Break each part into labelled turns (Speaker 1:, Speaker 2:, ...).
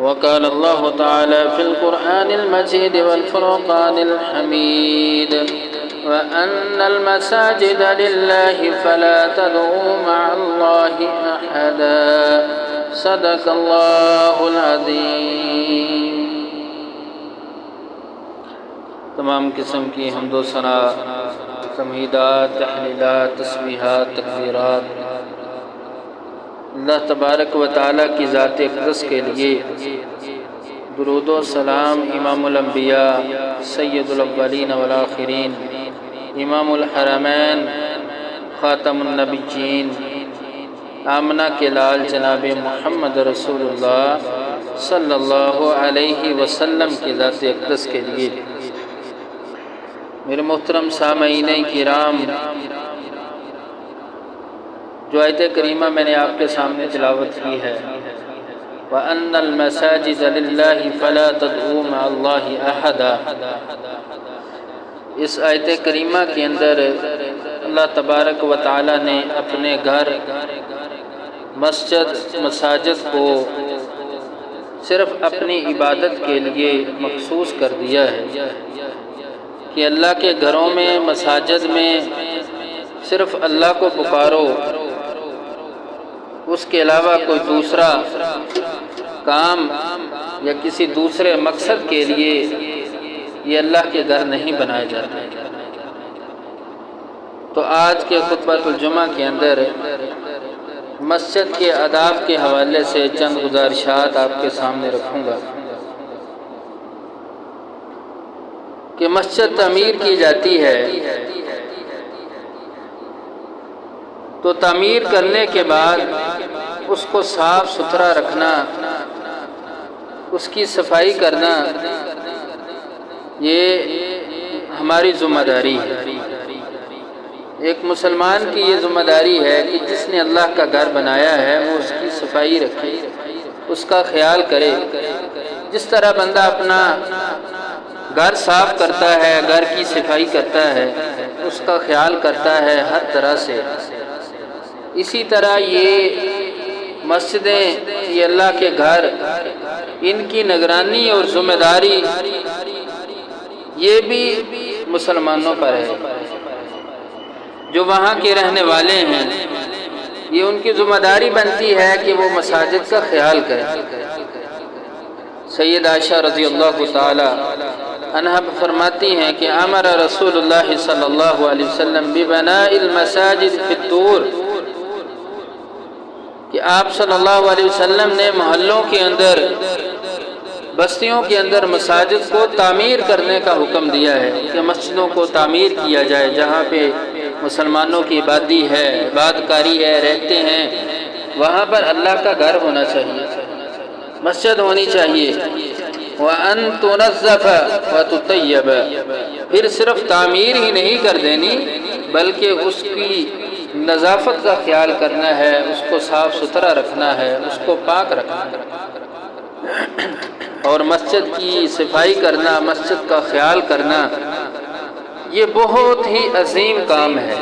Speaker 1: وقال الله تعالى في القرآن المجيد والفرقان الحميد وأن المساجد لله فلا تدعوا مع الله أحدا صدق الله العظيم۔ تمام قسم کی حمد و ثنا، تمہیدات، تحلیلات، تسبیحات، تکبیرات اللہ تبارک و تعالیٰ کی ذات اقدس کے لیے، درود و سلام امام الانبیاء سید الاولین والآخرین، امام الحرمین، خاتم النبیین، آمنہ کے لال جناب محمد رسول اللہ صلی اللہ علیہ وسلم کی ذات اقدس کے لیے۔ میرے محترم سامعین کرام، جو آیت کریمہ میں نے آپ کے سامنے تلاوت کی ہے، وَأَنَّ الْمَسَاجِدَ لِلَّهِ فَلَا تَدْعُوا مَعَ اللَّهِ أَحَدًا، اس آیت کریمہ کے اندر اللہ تبارک و تعالی نے اپنے گھر، مساجد کو صرف اپنی عبادت کے لیے مخصوص کر دیا ہے کہ اللہ کے گھروں میں، مساجد میں صرف اللہ کو پکارو، اس کے علاوہ کوئی دوسرا کام یا کسی دوسرے مقصد کے لیے یہ اللہ کے گھر نہیں بنائے جاتے۔ تو آج کے خطبۃ الجمعہ کے اندر مسجد کے آداب کے حوالے سے چند گزارشات آپ کے سامنے رکھوں گا کہ مسجد تعمیر کی جاتی ہے تو تعمیر کرنے کے بعد اس کو صاف ستھرا رکھنا، اس کی صفائی کرنا، یہ ہماری ذمہ داری ہے۔ ایک مسلمان کی یہ ذمہ داری ہے کہ جس نے اللہ کا گھر بنایا ہے وہ اس کی صفائی رکھے، اس کا خیال کرے۔ جس طرح بندہ اپنا گھر صاف کرتا ہے، گھر کی صفائی کرتا ہے، اس کا خیال کرتا ہے ہر طرح سے، اسی طرح یہ مسجدیں، یہ اللہ کے گھر، ان کی نگرانی اور ذمہ داری یہ بھی مسلمانوں پر ہے۔ جو وہاں کے رہنے والے ہیں، یہ ان کی ذمہ داری بنتی ہے کہ وہ مساجد کا خیال کریں۔ سید عائشہ رضی اللہ تعالی عنہا فرماتی ہیں کہ امر رسول اللہ صلی اللہ علیہ وسلم ببناء المساجد فی الدور، کہ آپ صلی اللہ علیہ وسلم نے محلوں کے اندر، بستیوں کے اندر مساجد کو تعمیر کرنے کا حکم دیا ہے کہ مسجدوں کو تعمیر کیا جائے۔ جہاں پہ مسلمانوں کی آبادی ہے، عبادت ہے، رہتے ہیں، وہاں پر اللہ کا گھر ہونا چاہیے، مسجد ہونی چاہیے۔ وَأَن تُنَظَّفَ وَتُطَيَّبَ، پھر صرف تعمیر ہی نہیں کر دینی بلکہ اس کی نظافت کا خیال کرنا ہے، اس کو صاف ستھرا رکھنا ہے، اس کو پاک رکھنا ہے۔ اور مسجد کی صفائی کرنا، مسجد کا خیال کرنا، یہ بہت ہی عظیم کام ہے۔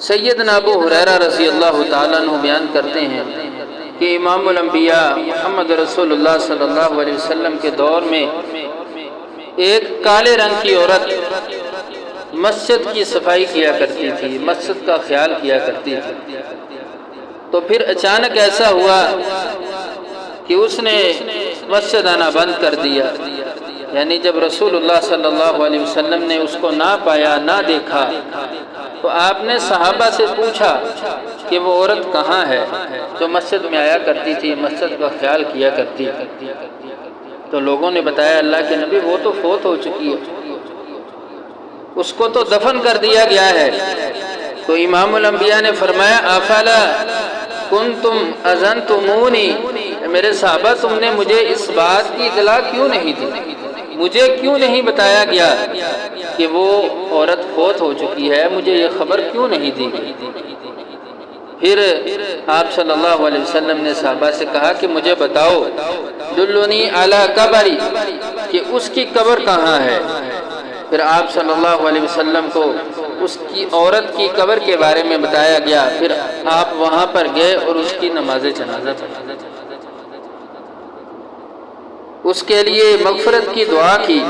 Speaker 1: سیدنا ابو ہریرہ رضی اللہ تعالیٰ عنہ بیان کرتے ہیں کہ امام الانبیاء محمد رسول اللہ صلی اللہ علیہ وسلم کے دور میں ایک کالے رنگ کی عورت مسجد کی صفائی کیا کرتی تھی، مسجد کا خیال کیا کرتی تھی۔ تو پھر اچانک ایسا ہوا کہ اس نے مسجد آنا بند کر دیا، یعنی جب رسول اللہ صلی اللہ علیہ وسلم نے اس کو نہ پایا، نہ دیکھا، تو آپ نے صحابہ سے پوچھا کہ وہ عورت کہاں ہے جو مسجد میں آیا کرتی تھی، مسجد کا خیال کیا کرتی تھی؟ تو لوگوں نے بتایا اللہ کے نبی وہ تو فوت ہو چکی ہے، اس کو تو دفن کر دیا گیا ہے۔ تو امام الانبیاء نے فرمایا افلا کنتم اذنتمونی، میرے صحابہ تم نے مجھے اس بات کی اطلاع کیوں نہیں دی، مجھے کیوں نہیں بتایا گیا کہ وہ عورت فوت ہو چکی ہے، مجھے یہ خبر کیوں نہیں دی گئی؟ پھر آپ صلی اللہ علیہ وسلم نے صحابہ سے کہا کہ مجھے بتاؤ دلونی علی قبری، کہ اس کی قبر کہاں ہے۔ پھر آپ صلی اللہ علیہ وسلم کو اس کی عورت کی قبر کے بارے میں بتایا گیا، پھر آپ وہاں پر گئے اور اس کی نماز جنازہ پڑھی، اس کے لیے مغفرت کی دعا کی۔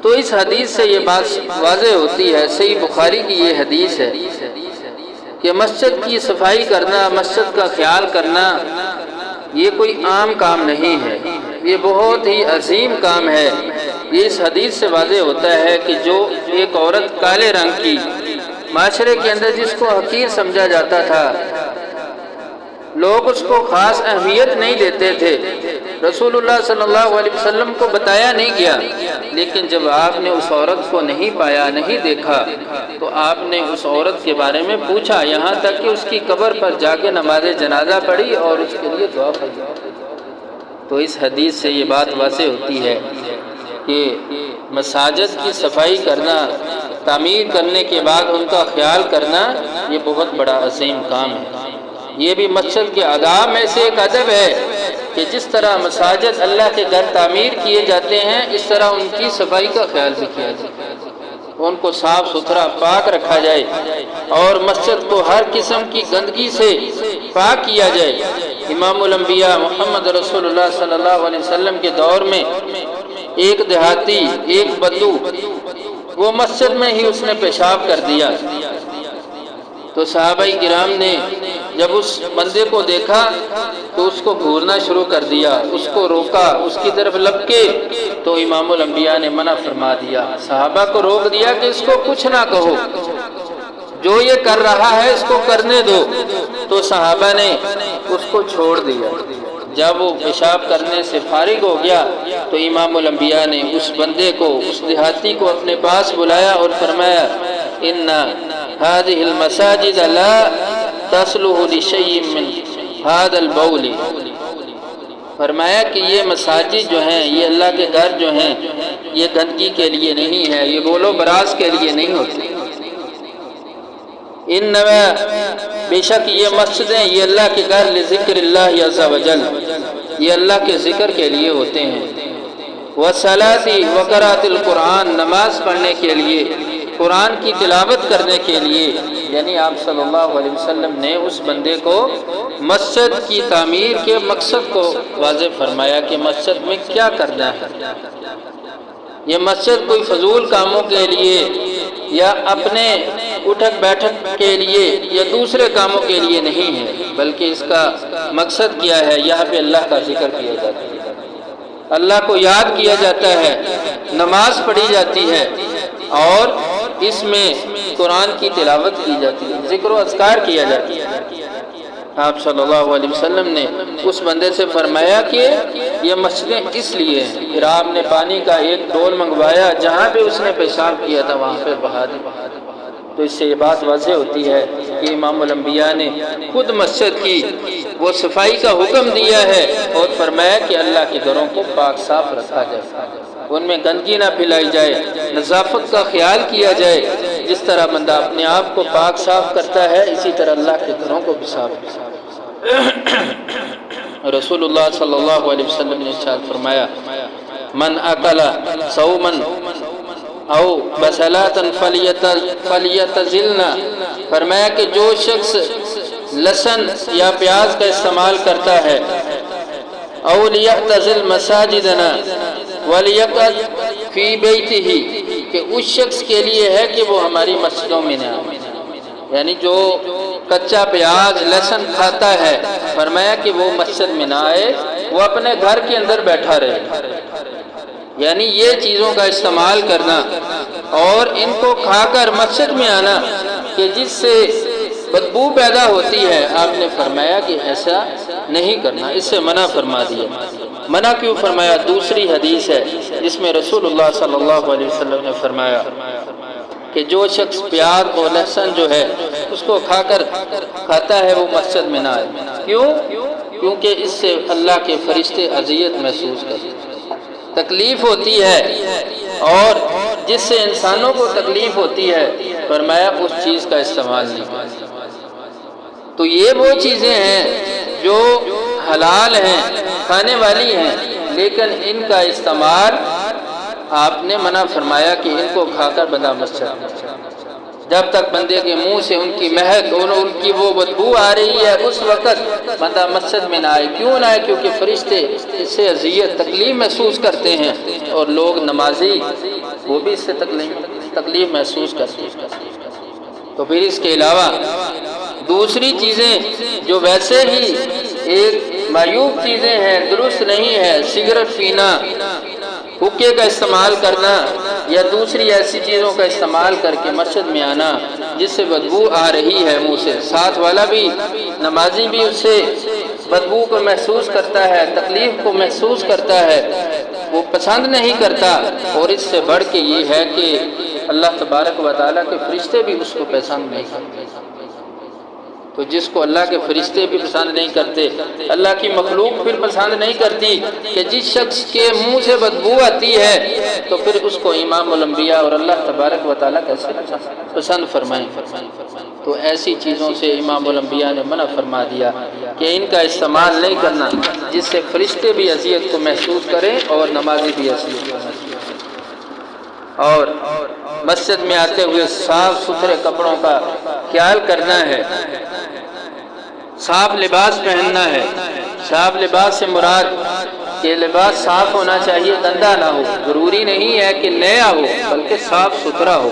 Speaker 1: تو اس حدیث سے یہ بات واضح ہوتی ہے، صحیح بخاری کی یہ حدیث ہے کہ مسجد کی صفائی کرنا، مسجد کا خیال کرنا یہ کوئی عام کام نہیں ہے، یہ بہت ہی عظیم کام ہے۔ یہ اس حدیث سے واضح ہوتا ہے کہ جو ایک عورت کالے رنگ کی معاشرے کے اندر جس کو حقیر سمجھا جاتا تھا، لوگ اس کو خاص اہمیت نہیں دیتے تھے، رسول اللہ صلی اللہ علیہ وسلم کو بتایا نہیں گیا، لیکن جب آپ نے اس عورت کو نہیں پایا، نہیں دیکھا، تو آپ نے اس عورت کے بارے میں پوچھا، یہاں تک کہ اس کی قبر پر جا کے نماز جنازہ پڑھی اور اس کے لیے دعا پڑھی۔ تو اس حدیث سے یہ بات واضح ہوتی ہے کہ مساجد کی صفائی کرنا، تعمیر کرنے کے بعد ان کا خیال کرنا یہ بہت بڑا عظیم کام ہے۔ یہ بھی مسجد کے آداب میں سے ایک ادب ہے کہ جس طرح مساجد اللہ کے گھر تعمیر کیے جاتے ہیں، اس طرح ان کی صفائی کا خیال بھی کیا جائے، ان کو صاف ستھرا پاک رکھا جائے اور مسجد کو ہر قسم کی گندگی سے پاک کیا جائے۔ امام الانبیاء محمد رسول اللہ صلی اللہ علیہ وسلم کے دور میں ایک دیہاتی، ایک بدو، وہ مسجد میں ہی اس نے پیشاب کر دیا، تو صحابہ کرام نے جب اس بندے کو دیکھا تو اس کو گھورنا شروع کر دیا، اس کو روکا، اس کی طرف لپکے، تو امام الانبیاء نے منع فرما دیا، صحابہ کو روک دیا کہ اس کو کچھ نہ کہو، جو یہ کر رہا ہے اس کو کرنے دو، تو صحابہ نے اس کو چھوڑ دیا۔ جب وہ پیشاب کرنے سے فارغ ہو گیا تو امام الانبیاء نے اس بندے کو، اس دیہاتی کو اپنے پاس بلایا اور فرمایا، ان هذه المساجد لا تصلح لشيء من هذا البول، فرمایا کہ یہ مساجد جو ہیں، یہ اللہ کے گھر جو ہیں، یہ گندگی کے لیے نہیں ہے، یہ بول و براز کے لیے نہیں ہوتی، انما بے شک یہ مسجدیں، یہ اللہ کے گھر لذکر اللہ عز وجل، یہ اللہ کے ذکر کے لیے ہوتے ہیں، والصلاۃ وقراءۃ القرآن، نماز پڑھنے کے لیے، قرآن کی تلاوت کرنے کے لیے۔ یعنی آپ صلی اللہ علیہ وسلم نے اس بندے کو مسجد کی تعمیر کے مقصد کو واضح فرمایا کہ مسجد میں کیا کرنا ہے۔ یہ مسجد کوئی فضول کاموں کے لیے یا اپنے اٹھک بیٹھک کے لیے یا دوسرے کاموں کے لیے نہیں ہے، بلکہ اس کا مقصد کیا ہے؟ یہاں پہ اللہ کا ذکر کیا جاتا ہے، اللہ کو یاد کیا جاتا ہے، نماز پڑھی جاتی ہے اور اس میں قرآن کی تلاوت کی جاتی ہے، ذکر و اذکار کیا جاتا ہے۔ آپ صلی اللہ علیہ وسلم نے اس بندے سے فرمایا کہ یہ مسجدیں اس لیے ہیں، پھر آپ نے پانی کا ایک ڈول منگوایا، جہاں پہ اس نے پیشاب کیا تھا وہاں پہ بہا دیا۔ تو اس سے یہ بات واضح ہوتی ہے کہ امام الانبیاء نے خود مسجد کی وہ صفائی کا حکم دیا ہے اور فرمایا کہ اللہ کے گھروں کو پاک صاف رکھا جائے، ان میں گندگی نہ پھیلائی جائے، نظافت کا خیال کیا جائے۔ جس طرح بندہ اپنے آپ کو پاک صاف کرتا ہے، اسی طرح اللہ کے گھروں کو بھی صاف کرتا ہے۔ رسول اللہ صلی اللہ علیہ وسلم نے ارشاد فرمایا، من اکل صوما او بسلاتا فلیتزلنا، فرمایا کہ جو شخص لہسن یا پیاز کا استعمال کرتا ہے، او لیعتزل مساجدنا ولیقعد فی بیتہ، کہ اس شخص کے لیے ہے کہ وہ ہماری مسجدوں میں نہ آئے، یعنی جو کچا پیاز لہسن کھاتا ہے، فرمایا کہ وہ مسجد میں نہ آئے، وہ اپنے گھر کے اندر بیٹھا رہے۔ یعنی یہ چیزوں کا استعمال کرنا اور ان کو کھا کر مسجد میں آنا کہ جس سے بدبو پیدا ہوتی ہے، آپ نے فرمایا کہ ایسا نہیں کرنا، اس سے منع فرما دیا۔ منع کیوں فرمایا؟ دوسری حدیث ہے جس میں رسول اللہ صلی اللہ علیہ وسلم نے فرمایا کہ جو شخص پیاز اور لہسن جو ہے اس کو کھاتا ہے وہ مسجد میں نہ آئے۔ کیوں؟ کیونکہ اس سے اللہ کے فرشتے اذیت محسوس کرتے ہیں، تکلیف ہوتی ہے، اور جس سے انسانوں کو تکلیف ہوتی ہے، فرمایا اس چیز کا استعمال نہیں کرنا۔ تو یہ وہ چیزیں ہیں جو حلال ہیں، کھانے والی ہیں، لیکن ان کا استعمال آپ نے منع فرمایا کہ ان کو کھا کر بندہ مسجد میں۔ جب تک بندے کے منہ سے ان کی مہک اور ان کی وہ بدبو آ رہی ہے اس وقت بندہ مسجد میں نہ آئے۔ کیوں نہ آئے؟ کیونکہ فرشتے اس سے اذیت تکلیف محسوس کرتے ہیں، اور لوگ نمازی وہ بھی اس سے تکلیف محسوس کرتے ہیں۔ تو پھر اس کے علاوہ دوسری چیزیں جو ویسے ہی ایک معیوب چیزیں ہیں، درست نہیں ہے، سگریٹ پینا، حقے کا استعمال کرنا یا دوسری ایسی چیزوں کا استعمال کر کے مسجد میں آنا جس سے بدبو آ رہی ہے منہ سے، ساتھ والا بھی نمازی بھی اس سے بدبو کو محسوس کرتا ہے، تکلیف کو محسوس کرتا ہے، وہ پسند نہیں کرتا۔ اور اس سے بڑھ کے یہ ہے کہ اللہ تبارک و تعالیٰ کے فرشتے بھی اس کو پسند نہیں کرتے۔ تو جس کو اللہ کے فرشتے بھی پسند نہیں کرتے، اللہ کی مخلوق پھر پسند نہیں کرتی، کہ جس شخص کے منہ سے بدبو آتی ہے تو پھر اس کو امام الانبیاء اور اللہ تبارک و تعالیٰ کیسے پسند فرمائیں۔ تو ایسی چیزوں سے امام الانبیاء نے منع فرما دیا کہ ان کا استعمال نہیں کرنا جس سے فرشتے بھی اذیت کو محسوس کریں اور نمازی بھی اذیت کو محسوس کریں۔ اور مسجد میں آتے ہوئے صاف ستھرے کپڑوں کا خیال کرنا ہے، صاف لباس پہننا ہے۔ صاف لباس سے مراد کہ لباس صاف ہونا چاہیے، گندا نہ ہو، ضروری نہیں ہے کہ نیا ہو بلکہ صاف ستھرا ہو۔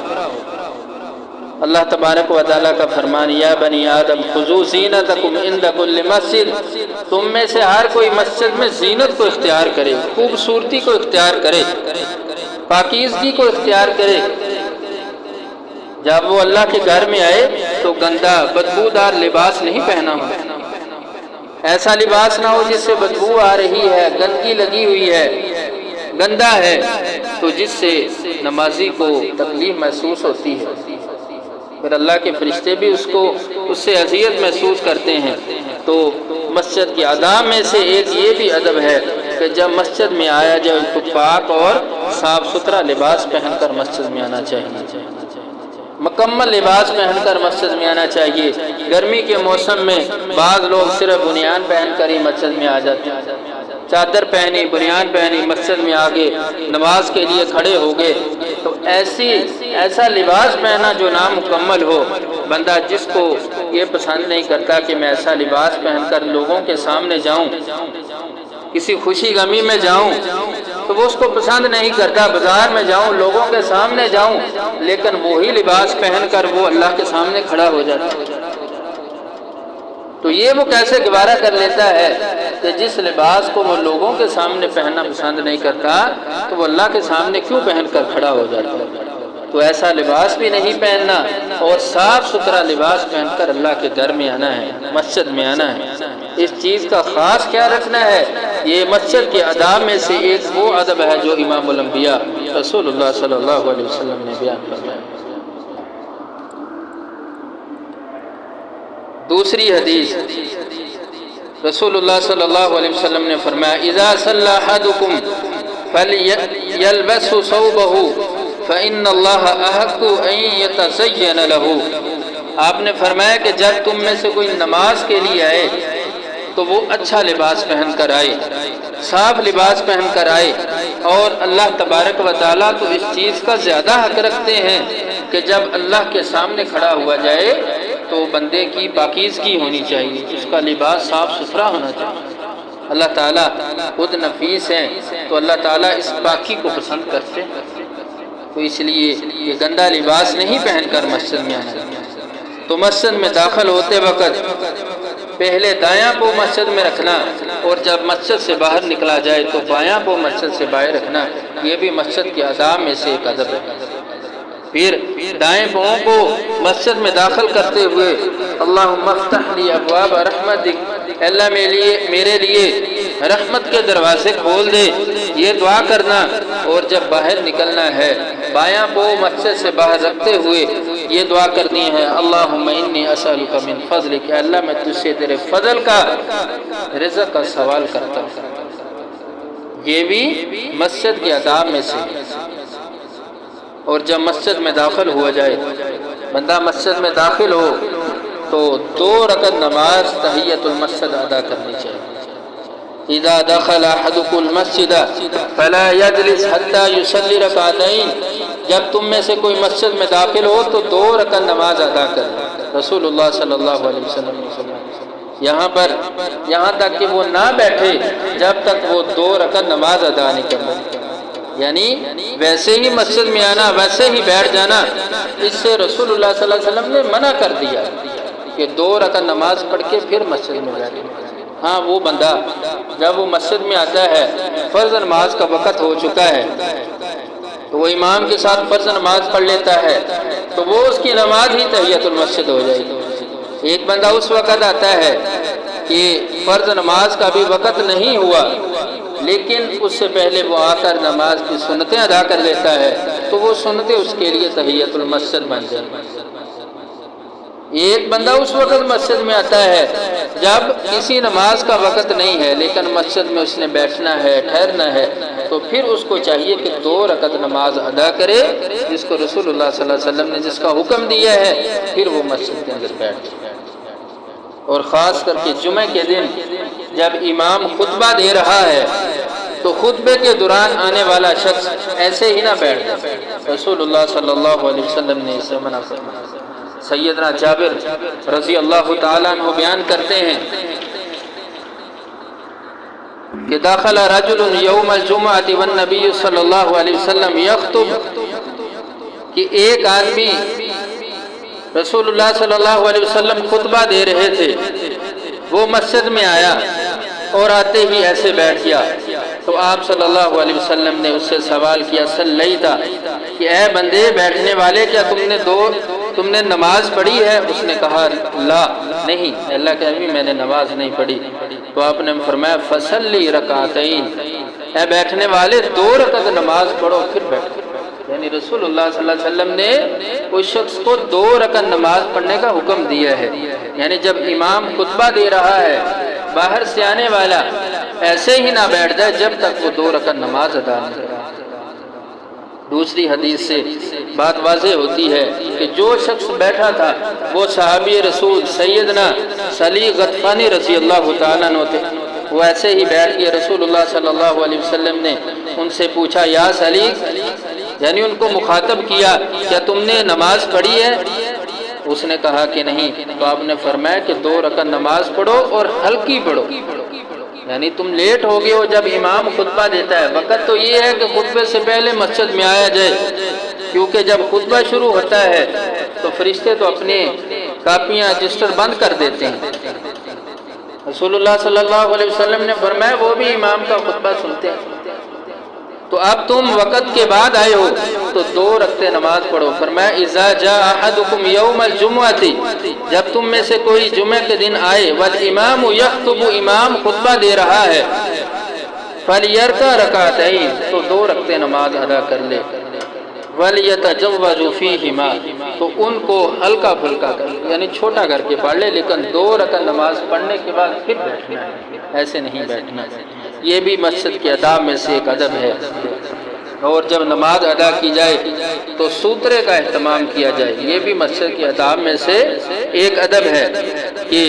Speaker 1: اللہ تبارک و تعالیٰ کا فرمان، یا بنی آدم خذوا زینتکم عند کل مسجد، تم میں سے ہر کوئی مسجد میں زینت کو اختیار کرے، خوبصورتی کو اختیار کرے، پاکیزگی کو اختیار کرے۔ جب وہ اللہ کے گھر میں آئے تو گندا بدبودار لباس نہیں پہنا ہو، ایسا لباس نہ ہو جس سے بدبو آ رہی ہے، گندگی لگی ہوئی ہے، گندا ہے، تو جس سے نمازی کو تکلیف محسوس ہوتی ہے، پھر اللہ کے فرشتے بھی اس سے اذیت محسوس کرتے ہیں۔ تو مسجد کے آداب میں سے ایک یہ بھی ادب ہے کہ جب مسجد میں آیا جائے تو پاک اور صاف ستھرا لباس پہن کر مسجد میں آنا چاہیے، مکمل لباس پہن کر مسجد میں آنا چاہیے۔ گرمی کے موسم میں بعض لوگ صرف بنیان پہن کر ہی مسجد میں آ جاتے ہیں، چادر پہنی، بنیان پہنی، مسجد میں آگے نماز کے لیے کھڑے ہو گئے۔ تو ایسا لباس پہنا جو نامکمل ہو، بندہ جس کو یہ پسند نہیں کرتا کہ میں ایسا لباس پہن کر لوگوں کے سامنے جاؤں، کسی خوشی غمی میں جاؤں، تو وہ اس کو پسند نہیں کرتا۔ بازار میں جاؤں، لوگوں کے سامنے جاؤں، لیکن وہی لباس پہن کر وہ اللہ کے سامنے کھڑا ہو جاتا ہے۔ تو یہ وہ کیسے گوارا کر لیتا ہے کہ جس لباس کو وہ لوگوں کے سامنے پہننا پسند نہیں کرتا تو وہ اللہ کے سامنے کیوں پہن کر کھڑا ہو جاتا ہے؟ تو ایسا لباس بھی نہیں پہننا، اور صاف ستھرا لباس پہن کر اللہ کے گھر میں آنا ہے، مسجد میں آنا ہے۔ اس چیز کا خاص خیال رکھنا ہے۔ یہ مسجد کے آداب میں سے ایک وہ ادب ہے جو امام الانبیاء رسول اللہ صلی اللہ علیہ وسلم نے بیان فرمایا۔ دوسری حدیث، رسول اللہ صلی اللہ علیہ وسلم نے فرمایا، اذا صلی احدکم فلیلبس ثوبہ فإن اللہ احق ان یتزین لہ۔ آپ نے فرمایا کہ جب تم میں سے کوئی نماز کے لیے آئے تو وہ اچھا لباس پہن کر آئے، صاف لباس پہن کر آئے، اور اللہ تبارک و تعالیٰ تو اس چیز کا زیادہ حق رکھتے ہیں کہ جب اللہ کے سامنے کھڑا ہوا جائے تو بندے کی پاکیزگی ہونی چاہیے، اس کا لباس صاف ستھرا ہونا چاہیے۔ اللہ تعالیٰ خود نفیس ہیں تو اللہ تعالیٰ اس پاکی کو پسند کرتے ہیں، تو اس لیے یہ گندا لباس نہیں پہن کر مسجد میں آنا۔ تو مسجد میں داخل ہوتے وقت پہلے دایاں پو مسجد میں رکھنا، اور جب مسجد سے باہر نکلا جائے تو بایاں پو مسجد سے باہر رکھنا، یہ بھی مسجد کے آداب میں سے ایک ادب ہے۔ پھر دائیں پاؤں کو مسجد میں داخل کرتے ہوئے اللہم افتح لی ابواب رحمتک، اللہ میرے لیے رحمت کے دروازے کھول دے، یہ دعا کرنا۔ اور جب باہر نکلنا ہے بایاں پاؤں مسجد سے باہر رکھتے ہوئے یہ دعا کرنی ہے، اللہم انی اسألک من فضلک، اللہ میں تجھ سے تیرے فضل کا رزق کا سوال کرتا ہوں۔ یہ بھی مسجد کے آداب میں سے۔ اور جب مسجد میں داخل ہوا جائے، بندہ مسجد میں داخل ہو تو 2 رکعت نماز تحیۃ المسجد ادا کرنی چاہیے۔ اذا دخل احدکم المسجد فلا یجلس حتی یصلی رکعتین، جب تم میں سے کوئی مسجد میں داخل ہو تو 2 رکعت نماز ادا کرے۔ رسول اللہ صلی اللہ علیہ وسلم نے فرمایا یہاں تک کہ وہ نہ بیٹھے جب تک وہ 2 رکعت نماز ادا نہیں کرتے، یعنی ویسے ہی مسجد میں آنا، ویسے ہی بیٹھ جانا، اس سے رسول اللہ صلی اللہ علیہ وسلم نے منع کر دیا کہ 2 رکعت نماز پڑھ کے پھر مسجد میں بیٹھے۔ ہاں وہ بندہ جب وہ مسجد میں آتا ہے، فرض نماز کا وقت ہو چکا ہے تو وہ امام کے ساتھ فرض نماز پڑھ لیتا ہے تو وہ اس کی نماز ہی تحیۃ المسجد ہو جائے گی۔ ایک بندہ اس وقت آتا ہے کہ فرض نماز کا بھی وقت نہیں ہوا لیکن اس سے پہلے وہ آ کر نماز کی سنتیں ادا کر لیتا ہے تو وہ سنتیں اس کے لیے تحیۃ المسجد بن جائیں گی۔ ایک بندہ اس وقت مسجد میں آتا ہے جب کسی نماز کا وقت نہیں ہے لیکن مسجد میں اس نے بیٹھنا ہے، ٹھہرنا ہے، تو پھر اس کو چاہیے کہ 2 رکعت نماز ادا کرے جس کو رسول اللہ صلی اللہ علیہ وسلم نے جس کا حکم دیا ہے، پھر وہ مسجد کے اندر بیٹھ جائے۔ اور خاص کر کے جمعہ کے دن جب امام خطبہ دے رہا ہے تو خطبے کے دوران آنے والا شخص ایسے ہی نہ بیٹھ جائے، رسول اللہ صلی اللہ علیہ وسلم نے اسے منع فرمایا۔ سیدنا جابر رضی اللہ تعالیٰ عنہ بیان کرتے ہیں کہ داخل رجل یوم الجمعۃ والنبی صلی اللہ علیہ وسلم یخطب، کہ ایک آدمی رسول اللہ صلی اللہ علیہ وسلم خطبہ دے رہے تھے، وہ مسجد میں آیا اور آتے ہی ایسے بیٹھ گیا تو آپ صلی اللہ علیہ وسلم نے اس سے سوال کیا صلیتا، کہ اے بندے بیٹھنے والے، کیا تم نے نماز پڑھی ہے؟ اس نے کہا لا، نہیں اللہ کے نبی میں نے نماز نہیں پڑھی۔ تو آپ نے فرمایا فصلی رکعتین، اے بیٹھنے والے 2 رکعت نماز پڑھو پھر بیٹھو۔ یعنی رسول اللہ صلی اللہ علیہ وسلم نے اس شخص کو 2 رکعت نماز پڑھنے کا حکم دیا ہے۔ یعنی جب امام خطبہ دے رہا ہے باہر سے آنے والا ایسے ہی نہ بیٹھ جائے جب تک وہ 2 رکعت نماز ادا نہ کرے۔ دوسری حدیث سے بات واضح ہوتی ہے کہ جو شخص بیٹھا تھا وہ صحابی رسول سیدنا سلیق غطفانی رضی اللہ تعالیٰ عنہ تھے۔ وہ ایسے ہی بیٹھ کے رسول اللہ صلی اللہ علیہ وسلم نے ان سے پوچھا یا سلیق، یعنی ان کو مخاطب کیا، کیا تم نے نماز پڑھی ہے؟ اس نے کہا کہ نہیں۔ تو آپ نے فرمایا کہ 2 رکعت نماز پڑھو اور ہلکی پڑھو، یعنی تم لیٹ ہو گئے ہو جب امام خطبہ دیتا ہے۔ وقت تو یہ ہے کہ خطبے سے پہلے مسجد میں آیا جائے، کیونکہ جب خطبہ شروع ہوتا ہے تو فرشتے تو اپنی کاپیاں رجسٹر بند کر دیتے ہیں۔ رسول اللہ صلی اللہ علیہ وسلم نے فرمایا وہ بھی امام کا خطبہ سنتے ہیں۔ تو اب تم وقت کے بعد آئے ہو تو 2 رکعتیں نماز پڑھو۔ فرمایا اذا جاء احدکم یوم الجمعۃ، جب تم میں سے کوئی جمعہ کے دن آئے، والامام یخطب، امام خطبہ دے رہا ہے، فلیرکع رکعتین، تو 2 رکعتیں نماز ادا کر لے، ولیتجوز فیہما، تو ان کو ہلکا پھلکا کر لے، یعنی چھوٹا کر کے پڑھ لے، لیکن 2 رکعت نماز پڑھنے کے بعد پھر بیٹھنا ہے، ایسے نہیں بیٹھنا۔ یہ بھی مسجد کے آداب میں سے ایک ادب ہے۔ اور جب نماز ادا کی جائے تو سوترے کا اہتمام کیا جائے، یہ بھی مسجد کے آداب میں سے ایک ادب ہے کہ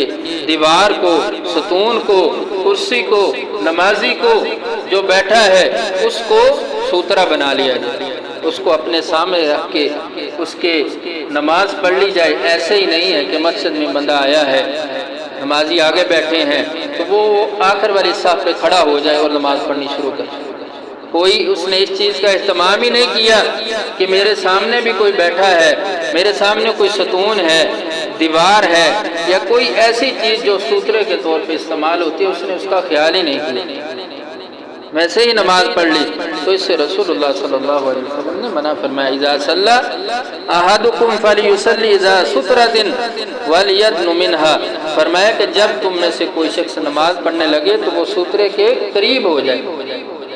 Speaker 1: دیوار کو، ستون کو، کرسی کو، نمازی کو جو بیٹھا ہے اس کو سوترا بنا لیا جائے، اس کو اپنے سامنے رکھ کے اس کے نماز پڑھ لی جائے۔ ایسے ہی نہیں ہے کہ مسجد میں بندہ آیا ہے، نمازی آگے بیٹھے ہیں تو وہ آخر والی صف پہ کھڑا ہو جائے اور نماز پڑھنی شروع کر۔ کوئی اس نے اس چیز کا اہتمام ہی نہیں کیا کہ میرے سامنے بھی کوئی بیٹھا ہے، میرے سامنے کوئی ستون ہے، دیوار ہے، یا کوئی ایسی چیز جو سوترے کے طور پہ استعمال ہوتی ہے، اس نے اس کا خیال ہی نہیں کیا، ویسے ہی نماز پڑھ لی۔ تو اس سے رسول اللہ صلی اللہ علیہ وسلم نے منع فرمایا اذا صلی احدکم فلیصلی اذا سترۃ ولیدن منها، فرمایا کہ جب تم میں سے کوئی شخص نماز پڑھنے لگے تو وہ سوترے کے قریب ہو جائے،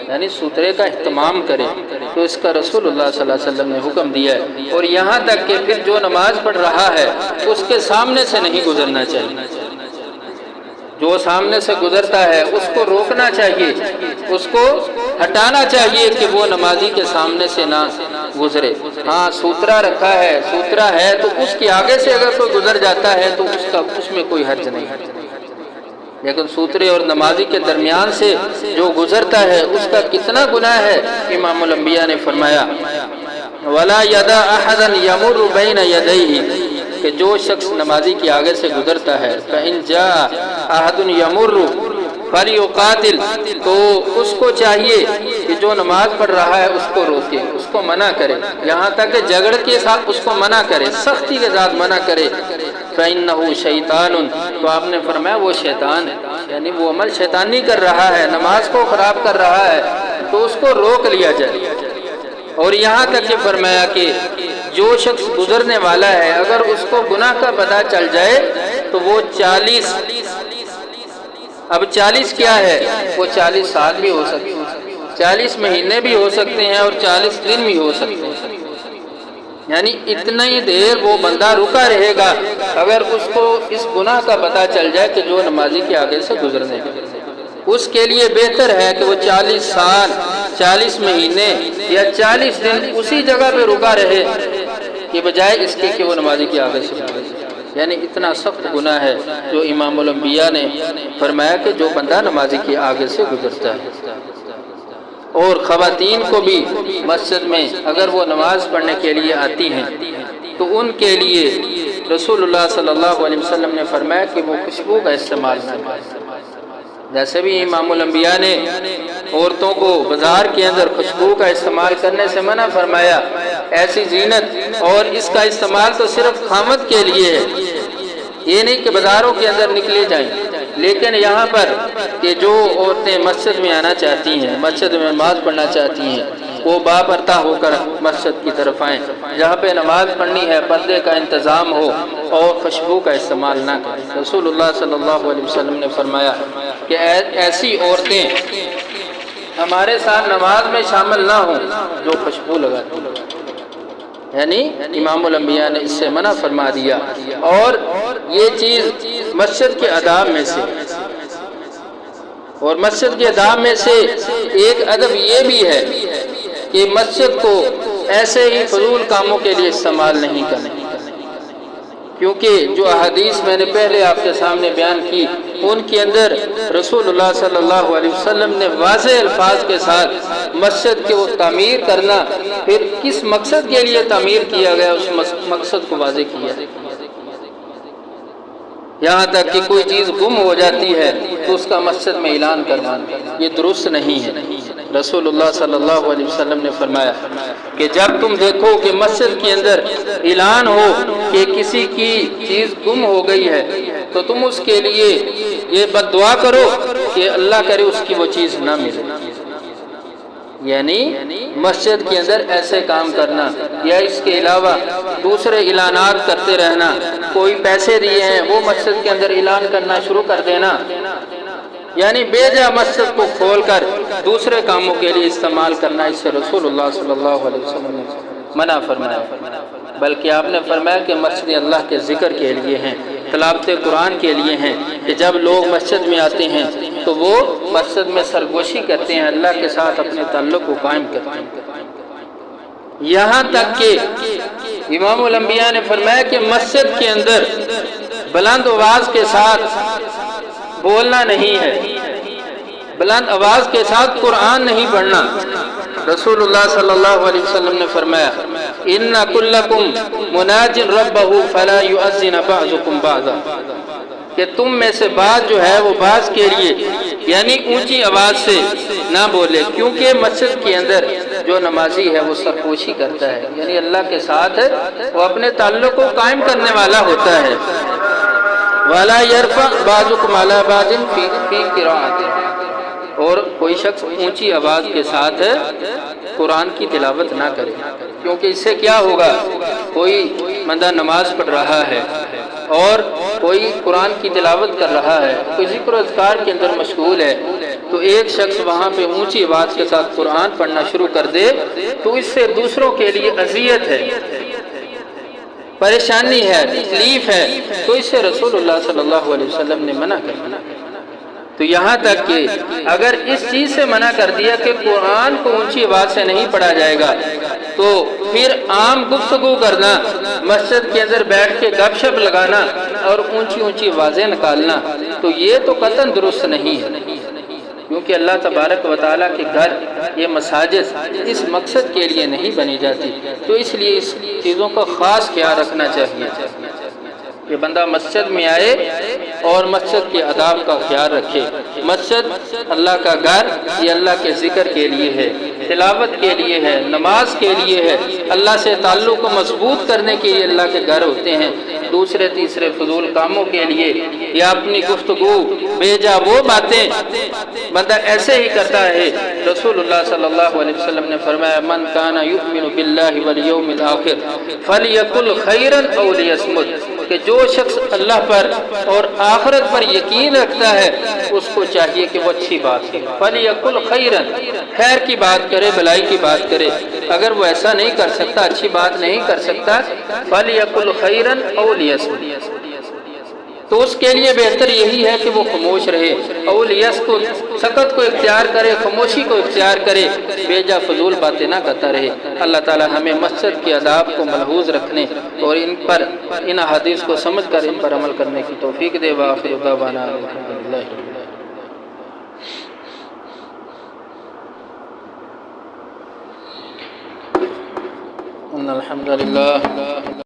Speaker 1: یعنی سوترے کا اہتمام کرے۔ تو اس کا رسول اللہ صلی اللہ علیہ وسلم نے حکم دیا ہے، اور یہاں تک کہ پھر جو نماز پڑھ رہا ہے اس کے سامنے سے نہیں گزرنا چاہیے، جو سامنے سے گزرتا ہے اس کو روکنا چاہیے، اس کو ہٹانا چاہیے کہ وہ نمازی کے سامنے سے نہ گزرے۔ ہاں سوترا رکھا ہے، سوترا ہے تو اس کے آگے سے اگر کوئی گزر جاتا ہے تو اس میں کوئی حرج نہیں ہے۔ لیکن سوترے اور نمازی کے درمیان سے جو گزرتا ہے اس کا کتنا گناہ ہے۔ امام الانبیاء نے فرمایا وَلَا يَدَا أَحَدًا يَمُرُّ بَيْنَ يَدَيْهِ، کہ جو شخص نمازی کے آگے سے گزرتا ہے فَإِن جَاءَ أَحَدٌ يَمُرُّ فَلْيُقَاتِلْ، تو اس کو چاہیے کہ جو نماز پڑھ رہا ہے اس کو روکے، اس کو منع کرے، یہاں تک کہ جھگڑ کے ساتھ اس کو منع کرے، سختی کے ساتھ منع کرے۔ فَإِنَّهُ شَيْطَانٌ، تو آپ نے فرمایا وہ شیطان ہے، یعنی وہ عمل شیطانی کر رہا ہے، نماز کو خراب کر رہا ہے، تو اس کو روک لیا جائے۔ اور یہاں تک کہ فرمایا کہ جو شخص گزرنے والا ہے اگر اس کو گناہ کا پتہ چل جائے تو وہ 40، اب 40 کیا ہے، وہ 40 سال بھی ہو سکتے ہیں، 40 مہینے بھی ہو سکتے ہیں اور 40 دن بھی ہو سکتے ہیں، یعنی اتنا ہی دیر وہ بندہ رکا رہے گا اگر اس کو اس گناہ کا پتہ چل جائے کہ جو نمازی کے آگے سے گزرنے کا۔ اس کے لیے بہتر ہے کہ وہ 40 سال، 40 مہینے یا 40 دن اسی جگہ پہ رکا رہے کہ بجائے اس کے کہ وہ نمازی کے آگے سے گزرے۔ یعنی اتنا سخت گناہ ہے جو امام الانبیاء نے فرمایا کہ جو بندہ نمازی کے آگے سے گزرتا ہے۔ اور خواتین کو بھی مسجد میں اگر وہ نماز پڑھنے کے لیے آتی ہیں تو ان کے لیے رسول اللہ صلی اللہ علیہ وسلم نے فرمایا کہ وہ خوشبو کا استعمال نہ کریں۔ جیسے بھی امام الانبیاء نے عورتوں کو بازار کے اندر خوشبو کا استعمال کرنے سے منع فرمایا، ایسی زینت اور اس کا استعمال تو صرف خامد کے لیے ہے، یہ نہیں کہ بازاروں کے اندر نکلے جائیں، لیکن یہاں پر کہ جو عورتیں مسجد میں آنا چاہتی ہیں، مسجد میں نماز پڑھنا چاہتی ہیں، وہ باپردہ ہو کر مسجد کی طرف آئیں، جہاں پہ نماز پڑھنی ہے پردے کا انتظام ہو اور خوشبو کا استعمال نہ کریں۔ رسول اللہ صلی اللہ علیہ وسلم نے فرمایا کہ ایسی عورتیں ہمارے ساتھ نماز میں شامل نہ ہوں جو خوشبو لگاتی ہیں، یعنی امام الانبیاء نے اس سے منع فرما دیا۔ اور یہ چیز مسجد کے آداب میں سے، اور مسجد کے آداب میں سے ایک ادب یہ بھی ہے کہ مسجد کو ایسے ہی فضول کاموں کے لیے استعمال نہیں کریں، کیونکہ جو احادیث میں نے پہلے آپ کے سامنے بیان کی ان کے اندر رسول اللہ صلی اللہ علیہ وسلم نے واضح الفاظ کے ساتھ مسجد کو تعمیر کرنا، پھر کس مقصد کے لیے تعمیر کیا گیا اس مقصد کو واضح کیا، یہاں تک کہ کوئی چیز گم ہو جاتی ہے تو اس کا مسجد میں اعلان کروانا، یہ درست نہیں ہے۔ رسول اللہ صلی اللہ علیہ وسلم نے فرمایا کہ جب تم دیکھو کہ مسجد کے اندر اعلان ہو کہ کسی کی چیز گم ہو گئی ہے تو تم اس کے لیے یہ بد دعا کرو کہ اللہ کرے اس کی وہ چیز نہ ملے۔ یعنی مسجد کے اندر ایسے کام کرنا یا اس کے علاوہ دوسرے اعلانات کرتے رہنا، کوئی پیسے دیے ہیں وہ مسجد کے اندر اعلان کرنا شروع کر دینا، یعنی بے جا مسجد کو کھول کر دوسرے کاموں کے لیے استعمال کرنا، اس سے رسول اللہ صلی اللہ علیہ وسلم نے منع فرمایا۔ بلکہ آپ نے فرمایا کہ مسجد اللہ کے ذکر کے لیے ہیں، تلاوت قرآن کے لیے ہیں، کہ جب لوگ مسجد میں آتے ہیں تو وہ مسجد میں سرگوشی کرتے ہیں، اللہ کے ساتھ اپنے تعلق کو قائم کرتے ہیں۔ یہاں تک کہ امام الانبیاء نے فرمایا کہ مسجد کے اندر بلند آواز کے ساتھ بولنا نہیں ہے، بلند آواز کے ساتھ قرآن نہیں پڑھنا۔ رسول اللہ صلی اللہ علیہ وسلم نے فرمایا ان کلکم مناج ربہ فلا یؤذن بعضکم بعضا، کہ تم میں سے بعض جو ہے وہ بعض کے لیے یعنی اونچی آواز سے نہ بولے، کیونکہ مسجد کے اندر جو نمازی ہے وہ سرگوشی کرتا ہے، یعنی اللہ کے ساتھ وہ اپنے تعلق کو قائم کرنے والا ہوتا ہے۔ وَلَا يَرْفَعْ بَعْضُكُمْ عَلَى بَعْضٍ فِي قِرَاءَةٍ، اور کوئی شخص اونچی آواز کے ساتھ قرآن کی تلاوت نہ کرے، کیونکہ اس سے کیا ہوگا، کوئی بندہ نماز پڑھ رہا ہے اور کوئی قرآن کی تلاوت کر رہا ہے، کوئی ذکر و اذکار کے اندر مشغول ہے، تو ایک شخص وہاں پہ اونچی آواز کے ساتھ قرآن پڑھنا شروع کر دے تو اس سے دوسروں کے لیے اذیت ہے، پریشانی ہے، تکلیف ہے، تو اس سے رسول اللہ صلی اللہ علیہ وسلم نے منع کیا۔ تو یہاں تک کہ اگر اس چیز سے منع کر دیا کہ قرآن کو اونچی آواز سے نہیں پڑھا جائے گا تو پھر عام گفتگو کرنا، مسجد کے اندر بیٹھ کے گپ شپ لگانا اور اونچی اونچی آوازیں نکالنا، تو یہ تو قطعاً درست نہیں ہے، کیونکہ اللہ تبارک و تعالیٰ کے گھر، یہ مساجد اس مقصد کے لیے نہیں بنی جاتی۔ تو اس لیے اس چیزوں کا خاص خیال رکھنا چاہیے کہ بندہ مسجد میں آئے اور مسجد کے آداب کا خیال رکھے۔ مسجد اللہ کا گھر، یہ اللہ کے ذکر کے لیے ہے، تلاوت کے لیے ہے، نماز کے لیے ہے، اللہ سے تعلق کو مضبوط کرنے کے لیے اللہ کے گھر ہوتے ہیں۔ دوسرے تیسرے فضول کاموں کے لیے یا اپنی گفتگو بیجا وہ باتیں بندہ ایسے ہی کرتا ہے۔ رسول اللہ صلی اللہ علیہ وسلم نے فرمایا من کان یؤمن باللہ والیوم الآخر فلیقل خیرا او لیصمت، کہ جو شخص اللہ پر اور آخرت پر یقین رکھتا ہے اس کو چاہیے کہ وہ اچھی بات کرے، فلیقل خیرا، خیر کی بات کرے، بھلائی کی بات کرے۔ اگر وہ ایسا نہیں کر سکتا، اچھی بات نہیں کر سکتا، فلیقل خیرا او لیصمت، تو اس کے لیے بہتر یہی ہے کہ وہ خاموش رہے، او لیسکت، سکت کو اختیار کرے، خاموشی کو اختیار کرے، بیجا فضول باتیں نہ کرتا رہے۔ اللہ تعالی ہمیں مسجد کے آداب کو ملحوظ رکھنے اور ان احادیث کو سمجھ کر ان پر عمل کرنے کی توفیق دے۔ وآخر دعوانا الحمدللہ۔ ان الحمد للہ